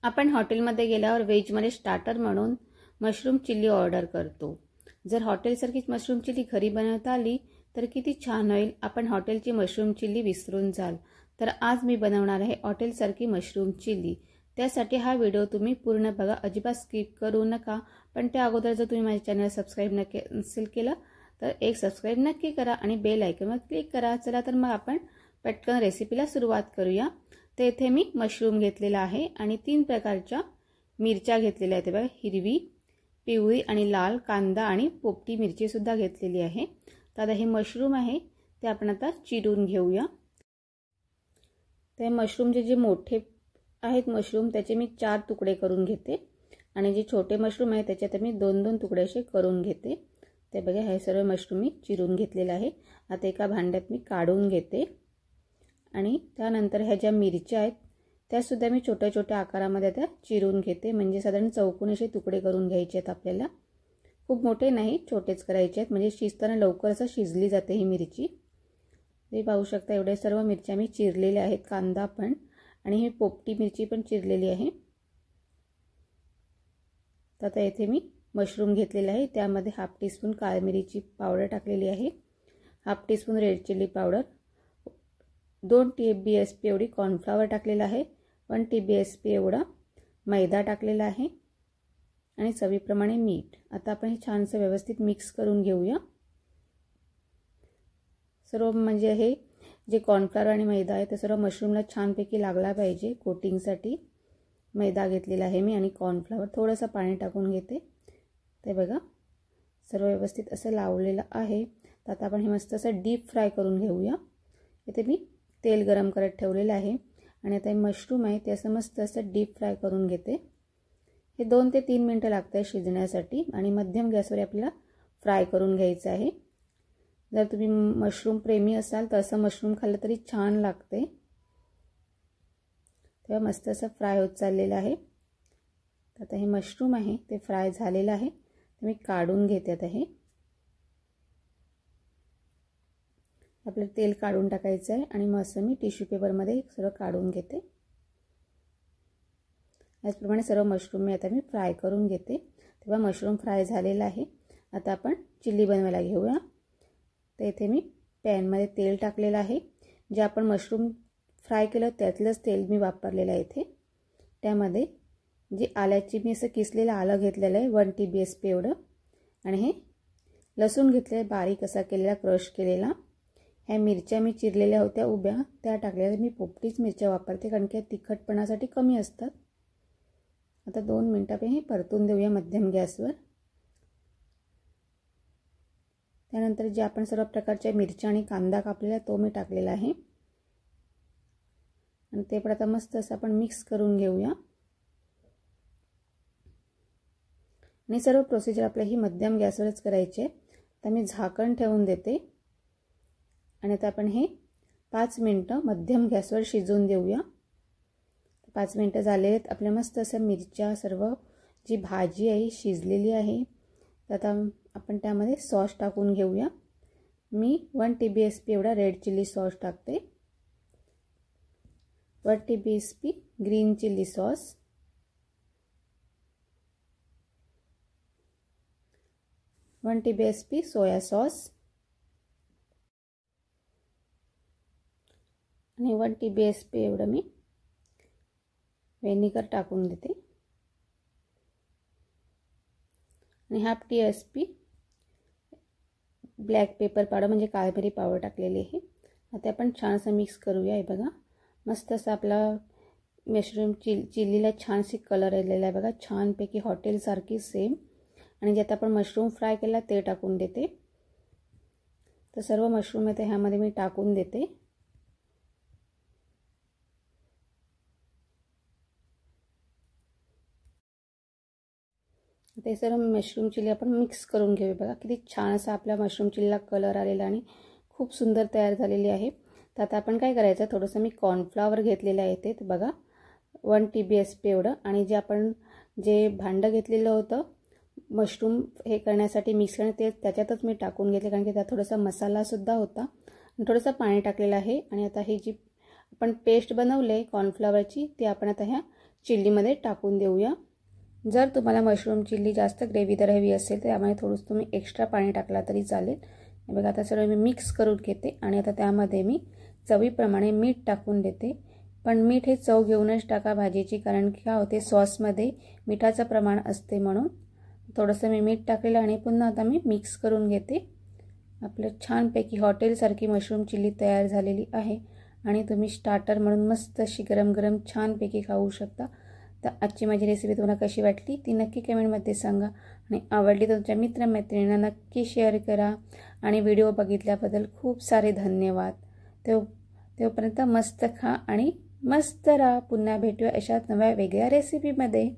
आपण हॉटेलमध्ये गेल्यावर व्हेजमध्ये स्टार्टर म्हणून मशरूम चिल्ली ऑर्डर करतो। जर हॉटेलसारखीच मशरूम चिल्ली घरी बनवता आली तर किती छान होईल। आपण हॉटेलची मशरूम चिल्ली विसरून जाल। तर आज मी बनवणार आहे हॉटेलसारखी मशरूम चिल्ली। त्यासाठी हा व्हिडिओ तुम्ही पूर्ण बघा, अजिबात स्किप करू नका। पण त्या अगोदर जर तुम्ही माझ्या चॅनल सबस्क्राइब नसेल केलं तर एक सबस्क्राइब नक्की करा आणि बेल आयकॉनवर क्लिक करा। चला तर मग आपण पटकन रेसिपीला सुरुवात करूया। तर इथे मी मशरूम घेतलेला आहे आणि 3 प्रकारच्या मिरच्या घेतलेल्या आहेत बघा, हिरवी, पिवळी आणि लाल, कांदा आणि पोपटी मिरची सुद्धा घेतलेली आहे। तर आता हे मशरूम आहे ते आपण आता चिरून घेऊया। ते मशरूम जे मोठे आहेत मशरूम त्याचे मी 4 तुकडे करून घेते आणि जे छोटे मशरूम आहे त्याच्यात मी 2-2 तुकडे असे करून घेते। ते बघा हे सर्व मशरूम मी चिरून घेतलेले आहे। आता एका भांड्यात मी काढून घेते आणि त्यानंतर ह्या ज्या मिरच्या आहेत त्या सुद्धा मी छोट्या छोट्या आकारामध्ये त्या चिरून घेते। म्हणजे साधारण चौकोनी असे तुकडे करून घ्यायचे आहेत आपल्याला, खूप मोठे नाही, छोटेच करायचे आहेत म्हणजे शिजताना लवकर असं शिजली जाते ही मिरची। हे पाहू शकता एवढे सर्व मिरच्या मी चिरलेल्या आहेत, कांदा पण आणि ही पोपटी मिरची पण चिरलेली आहे। तर आता इथे मी मशरूम घेतलेले आहे, त्यामध्ये हाफ टीस्पून काळी मिरीची पावडर टाकलेली आहे, half teaspoon red chilli powder, 2 TBSP एवढी कॉर्नफ्लॉवर टाकलेला आहे, 1 TBSP एवढा मैदा टाकलेला आहे आणि चवीप्रमाणे मीठ। आता आपण हे छानसे व्यवस्थित मिक्स करून घेऊया सर्व। म्हणजे हे जे कॉर्नफ्लॉवर आणि मैदा आहे ते सर्व मशरूमला छानपैकी लागला पाहिजे। कोटिंगसाठी मैदा घेतलेला आहे मी आणि कॉर्नफ्लॉवर, थोडंसं पाणी टाकून घेते। ते बघा सर्व व्यवस्थित असं लावलेलं आहे। तर आता आपण हे मस्त असं डीप फ्राय करून घेऊया। इथे मी तेल गरम करत ठेवलेलं आहे आणि आता हे मशरूम आहे ते असं मस्त असं डीप फ्राय करून घेते। हे 2 ते 3 मिनिटं लागतात शिजण्यासाठी आणि मध्यम गॅसवर आपल्याला फ्राय करून घ्यायचं आहे। जर तुम्ही मशरूम प्रेमी असाल तर असं मशरूम खाल्लं तरी छान लागते। तेव्हा मस्त असं फ्राय होत चाललेलं आहे। आता हे मशरूम आहे ते फ्राय झालेलं आहे, तर मी काढून घेते। आता हे आपलं तेल काढून टाकायचं आहे आणि मग असं मी टिश्यू पेपरमध्ये सर्व काढून घेते। याचप्रमाणे सर्व मशरूम मी आता फ्राय करून घेते। तेव्हा मशरूम फ्राय झालेला आहे। आता आपण चिल्ली बनवायला घेऊया। तर इथे मी पॅनमध्ये तेल टाकलेलं आहे, जे आपण मशरूम फ्राय केलं त्यातलंच तेल मी वापरलेलं आहे इथे। त्यामध्ये जे आल्याची मी असं किसलेलं आलं घेतलेलं आहे 1 TBSP एवढं आणि हे लसूण घेतले बारीक असा केलेला, क्रश केलेला। ह्या मिरच्या मी चिरलेल्या होत्या उभ्या त्या टाकलेल्या, मी पोपटीच मिरच्या वापरते कारण की तिखटपणासाठी कमी असतात। आता 2 मिनिटांपर्यंत हे परतून देऊया मध्यम गॅसवर। त्यानंतर जे आपण सर्व प्रकारच्या मिरच्या आणि कांदा कापलेला तो मी टाकलेला आहे आणि ते पण आता मस्त असं आपण मिक्स करून घेऊया। आणि सर्व प्रोसिजर आपल्या ही मध्यम गॅसवरच करायची आहे। आता मी झाकण ठेवून देते आणि आता आपण हे 5 मिनिटं मध्यम गॅसवर शिजवून देऊया। 5 मिनिटं झाले आहेत, आपल्या मस्त असं मिरच्या सर्व जी भाजी आहे शिजलेली आहे। तर आता आपण त्यामध्ये सॉस टाकून घेऊया। मी 1 TBSP एवढा रेड चिल्ली सॉस टाकते, 1 TBSP green chilli sauce, 1 TBSP soya sauce आणि 1 TBSP एवढं मी व्हिनेगर टाकून देते आणि half TBSP black pepper powder म्हणजे काळी मिरी पावडर टाकलेली आहे। आता आपण छान असं मिक्स करूया। हे बघा मस्त असं आपला मशरूम चिल्लीला छानशी कलर आलेला आहे बघा, छानपैकी हॉटेलसारखी सेम। आणि जे आता आपण मशरूम फ्राय केला ते टाकून देते। तर सर्व मशरूम आहे ते ह्यामध्ये मी टाकून देते। ते सर्व मशरूम चिल्ली आपण मिक्स करून घेऊया। बघा किती छान असा आपल्या मशरूम चिल्लीला कलर आलेला आणि खूप सुंदर तयार झालेली आहे। तर आता आपण काय करायचं, थोडंसं मी कॉर्नफ्लॉवर घेतलेलं आहे ते बघा 1 TBSP एवढं आणि जे आपण भांडं घेतलेलं होतं मशरूम हे करण्यासाठी मिक्स करणे ते त्याच्यातच मी टाकून घेतले कारण की त्यात थोडासा मसाला सुद्धा होता आणि थोडंसं पाणी टाकलेलं आहे। आणि आता ही जी आपण पेस्ट बनवले कॉर्नफ्लॉवरची ती आपण आता ह्या चिल्लीमध्ये टाकून देऊया। जर तुम्हाला मशरूम चिल्ली जास्त ग्रेव्हीदार हवी असेल तर त्यामध्ये थोडंसं तुम्ही एक्स्ट्रा पाणी टाकला तरी चालेल। हे बघा आता सर्व मी मिक्स करून घेते आणि आता त्यामध्ये मी चवीप्रमाणे मीठ टाकून देते। पण मीठ हे चव घेऊनच टाका भाजीची, कारण की काय होते सॉसमध्ये मिठाचं प्रमाण असते म्हणून थोडंसं मी मीठ टाकलेलं आणि पुन्हा आता मी मिक्स करून घेते। आपलं छानपैकी हॉटेलसारखी मशरूम चिल्ली तयार झालेली आहे आणि तुम्ही स्टार्टर म्हणून मस्त अशी गरम गरम छानपैकी खाऊ शकता। तर आजची माझी रेसिपी तुम्हाला कशी वाटली ती नक्की कमेंटमध्ये सांगा आणि आवडली तर तुमच्या मित्रमैत्रिणींना नक्की शेअर करा आणि व्हिडिओ बघितल्याबद्दल खूप सारे धन्यवाद। तोपर्यंत मस्त खा आणि मस्त राहा। पुन्हा भेटूया अशाच नव्या वेगळ्या रेसिपीमध्ये।